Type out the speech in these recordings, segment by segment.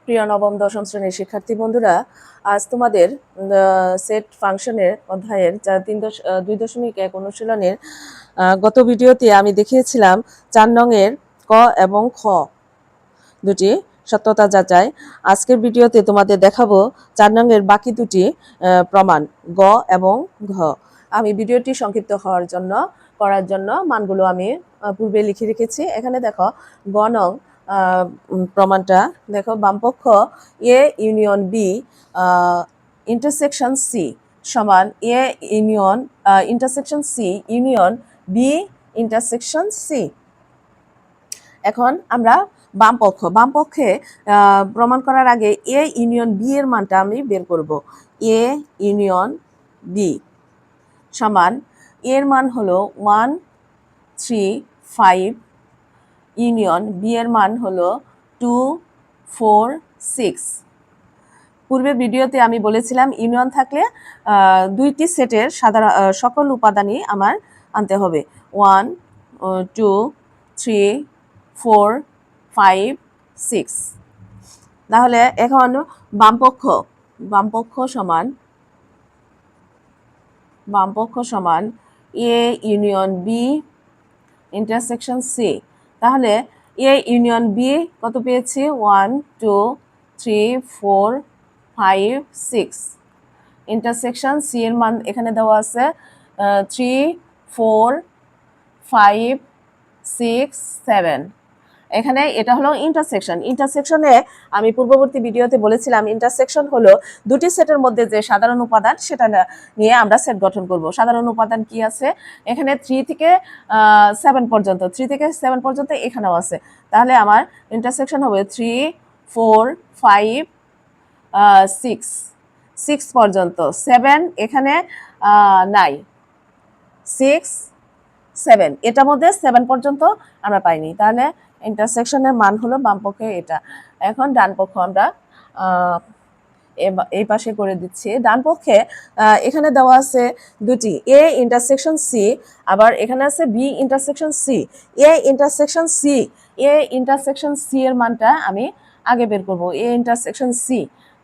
প্রিয় নবম দশম শ্রেণীর শিক্ষার্থী বন্ধুরা, আজ তোমাদের সেট ফাংশনের অধ্যায়ের 2.1 অনুশীলনের গত ভিডিওতে আমি দেখিয়েছিলাম 4 নংয়ের ক এবং খ দুটি সত্যতা যাচাই। আজকের ভিডিওতে তোমাদের দেখাবো 4 নংয়ের বাকি দুটি প্রমাণ গ এবং ঘ। আমি ভিডিওটি সংক্ষিপ্ত করার জন্য মানগুলো আমি পূর্বে লিখে রেখেছি। এখানে দেখো গ নং প্রমাণটা দেখো, বামপক্ষ A union B intersection C সমান A union intersection C union B intersection C. এখন আমরা বামপক্ষে প্রমাণ করার আগে এ ইউনিয়ন বি এর মানটা আমি বের করব। এ ইউনিয়ন বি সমান এর মান হলো 1 3 5 ইউনিয়ন বি এর মান হলো 2 4 6। পূর্বের ভিডিওতে আমি বলেছিলাম ইউনিয়ন থাকলে দুইটি সেটের সকল উপাদানই আমার আনতে হবে। 1 2 3 4 5 6। তাহলে এখন বামপক্ষ সমান A union B intersection C. তাহলে এ ইউনিয়ন বি কত পেয়েছি? 1 2 3 4 5 6। ইন্টারসেকশন সি এর মান এখানে দেওয়া আছে 3 4 5 6 7। এখানে এটা হলো ইন্টারসেকশনে আমি পূর্ববর্তী ভিডিওতে বলেছিলাম ইন্টারসেকশন হলো দুটি সেটের মধ্যে যে সাধারণ উপাদান সেটা নিয়ে আমরা সেট গঠন করব। সাধারণ উপাদান কি আছে? এখানে 3 থেকে 7 পর্যন্ত এখানেও আছে। তাহলে আমার ইন্টারসেকশন হবে 3 4 5 6 পর্যন্ত। 7 এখানে নাই, 6 7 এটার মধ্যে 7 পর্যন্ত আমরা পাইনি। তাহলে ইন্টারসেকশনের মান হলো বামপক্ষে এটা। এখন ডান পক্ষ আমরা এই পাশে করে দিচ্ছি। ডান পক্ষে এখানে দেওয়া আছে দুটি এ ইন্টারসেকশন সি, আবার এখানে আছে B intersection C. A intersection C এর মানটা আমি আগে বের করব। এ ইন্টারসেকশন সি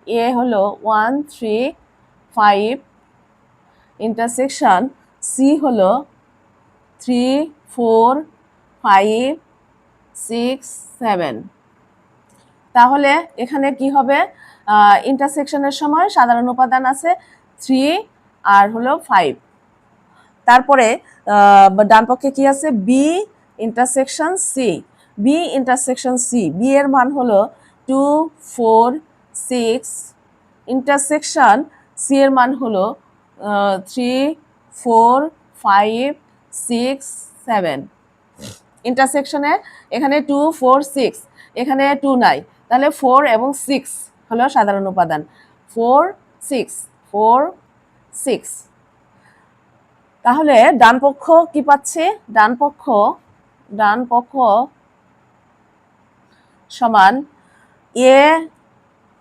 এ হলো 1 3 5, ইন্টারসেকশন সি হলো 3 4 5 6 7। তাহলে এখানে কি হবে? ইন্টারসেকশনের সময় সাধারণ উপাদান আছে 3 আর হলো 5। তারপরে ডান পক্ষে কি আছে? B intersection C. বি এর মান হলো 2 4 6। ইন্টারসেকশন সি এর মান হলো 3 4 5 6 7। ইন্টারসেকশনে এখানে 2 4 6, এখানে 2 নাই, তাহলে 4 এবং 6 হলো সাধারণ উপাদান। 4 6। তাহলে ডান পক্ষ কি পাচ্ছে? ডান পক্ষ সমান A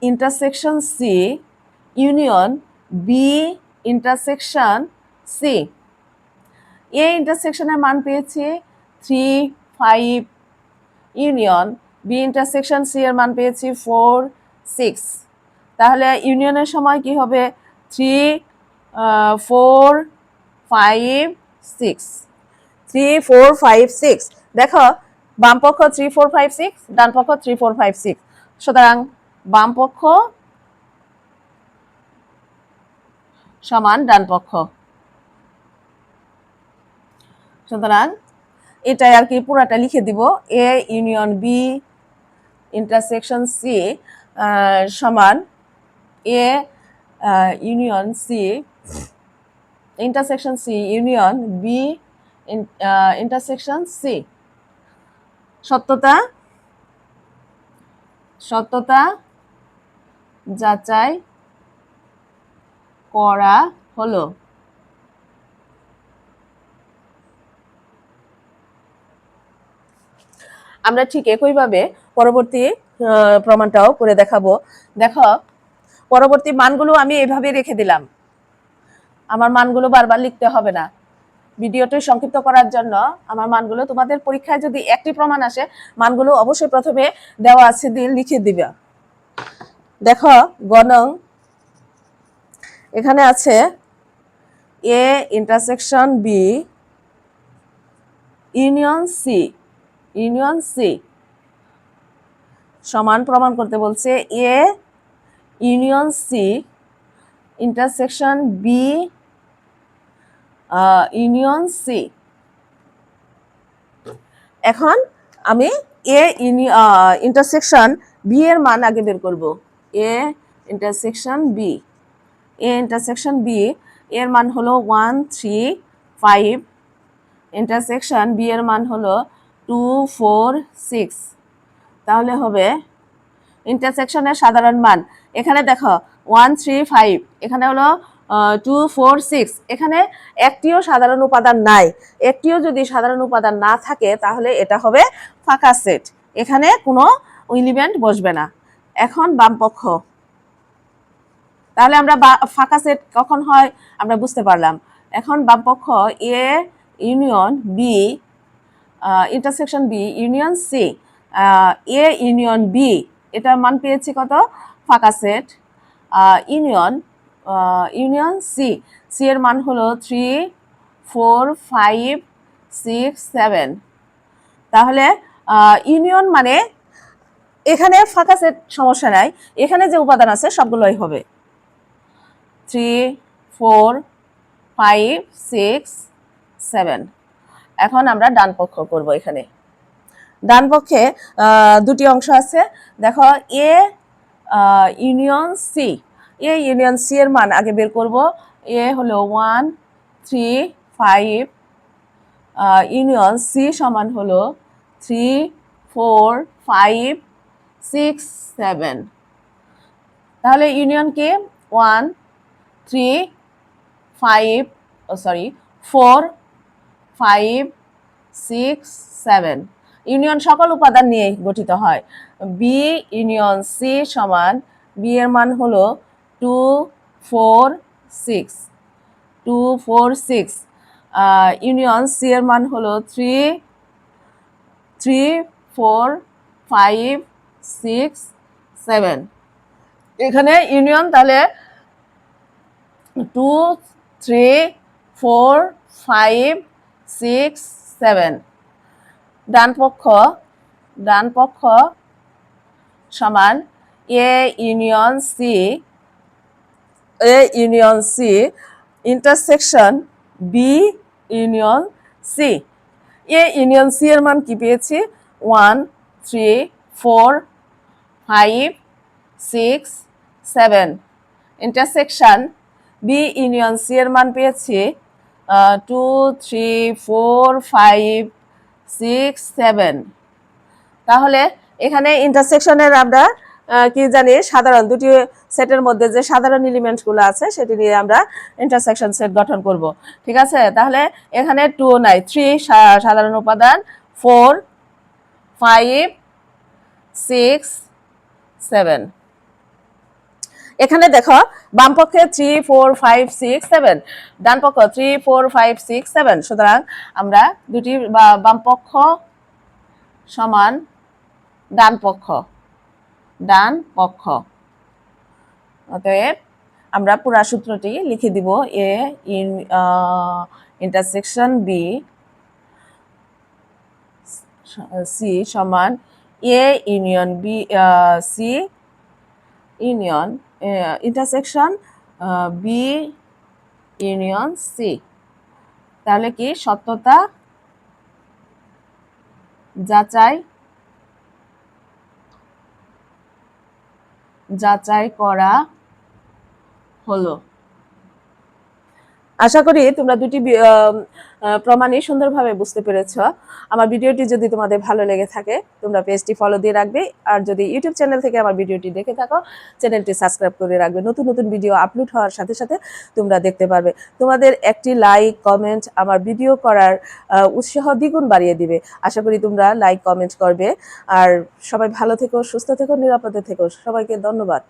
intersection C union B intersection C. A ইন্টারসেকশনের মান পেয়েছি 3 5 ইউনিয়ন বি ইন্টারসেকশন সি এর মান পেয়েছি 4 6। তাহলে ইউনিয়নের সময় কি হবে? 3 4 5 6। 3 4 5 6। দেখো, বামপক্ষ 3 4 5 6, ডান পক্ষ 3 4 5 6। সুতরাং বামপক্ষ সমান ডান পক্ষ। সুতরাং এটাই আর কি পুরাটা লিখে দিব। A union B intersection C সমান A union C intersection C union B intersection C. সত্যতা যাচাই করা হলো। আমরা ঠিক একইভাবে পরবর্তী প্রমাণটাও করে দেখাবো। দেখো, পরবর্তী মানগুলো আমি এভাবে রেখে দিলাম। আমার মানগুলো বারবার লিখতে হবে না। ভিডিওটি সংক্ষিপ্ত করার জন্য আমার মানগুলো, তোমাদের পরীক্ষায় যদি একটি প্রমাণ আসে, মানগুলো অবশ্যই প্রথমে দেওয়া আছে দিয়ে লিখে দিবে। দেখো গণং এখানে আছে A intersection B union C সমান প্রমাণ করতে বলছে A union C intersection B union C. এখন আমি এ ইন্টারসেকশন বি এর মান আগে বের করব। এ ইন্টারসেকশন বি এর মান হলো 1 3 5, ইন্টারসেকশন বি এর মান হলো 2 4 6। তাহলে হবে ইন্টারসেকশনের সাধারণ মান এখানে দেখো 1 3 5, এখানে হলো 2 4 6, এখানে একটিও সাধারণ উপাদান নাই। একটিও যদি সাধারণ উপাদান না থাকে তাহলে এটা হবে ফাঁকা সেট, এখানে কোনো এলিমেন্ট বসবে না। এখন বাম পক্ষ, তাহলে আমরা ফাঁকা সেট কখন হয় আমরা বুঝতে পারলাম। এখন বাম পক্ষ A union B intersection B union C, A union B এটার মান পেয়েছি কত, ফাঁকা সেট। ইউনিয়ন সি এর মান হলো 3 4 5 6 7। তাহলে ইউনিয়ন মানে এখানে ফাঁকা সেট সমস্যা নাই, এখানে যে উপাদান আছে সবগুলোই হবে 3 4 5 6 7। এখন আমরা ডান পক্ষ করব। এখানে ডান পক্ষে দুটি অংশ আছে, দেখো এ ইউনিয়ন সি এর মান আগে বের করব। এ হলো 1 3 5, ইউনিয়ন সি সমান হলো 3 4 5 6 7। তাহলে ইউনিয়ন কে 1 3 5 4 5 6 7, ইউনিয়ন সকল উপাদান নিয়ে গঠিত হয়। বি ইউনিয়ন সি সমান বি এর মান হলো 2 4 6, ইউনিয়ন সি এর মান হলো 3 4 5 6 7। এখানে ইউনিয়ন তাহলে 2 3 4 5 6 7। ডান পক্ষ সমান A union C intersection B union C. A union C এর মান কি পেয়েছি, 1 3 4 5 6 7। ইন্টারসেকশন বি ইউনিয়ন সি এর মান পেয়েছি 2 3 4 5 6 7। তাহলে এখানে ইন্টারসেকশনের আমরা কি জানি, সাধারণ দুটি সেটের মধ্যে যে সাধারণ এলিমেন্টগুলো আছে সেটি নিয়ে আমরা ইন্টারসেকশন সেট গঠন করব। ঠিক আছে, তাহলে এখানে 2 নাই, 3 সাধারণ উপাদান, 4 5 6 7। এখানে দেখো বাম পক্ষে 3 4 5 6 7, ডান পক্ষ 3 4 5 6 7। সুতরাং আমরা দুটি বাম পক্ষ সমান ডান পক্ষ। অতএব আমরা পুরা সূত্রটি লিখে দিব। এ ইন্টারসেকশন বি সি সমান A union B C union intersection B union C. তাহলে কি সত্যতা যাচাই করা হলো। আশা করি তোমরা দুটি প্রমাণই সুন্দরভাবে বুঝতে পেরেছ। আমার ভিডিওটি যদি তোমাদের ভালো লেগে থাকে তোমরা পেজটি ফলো দিয়ে রাখবে, আর যদি ইউটিউব চ্যানেল থেকে আমার ভিডিওটি দেখে থাকো চ্যানেলটি সাবস্ক্রাইব করে রাখবে। নতুন নতুন ভিডিও আপলোড হওয়ার সাথে সাথে তোমরা দেখতে পারবে। তোমাদের একটি লাইক কমেন্ট আমার ভিডিও করার উৎসাহ দ্বিগুণ বাড়িয়ে দিবে। আশা করি তোমরা লাইক কমেন্ট করবে। আর সবাই ভালো থেকো, সুস্থ থেকো, নিরাপদে থেকো। সবাইকে ধন্যবাদ।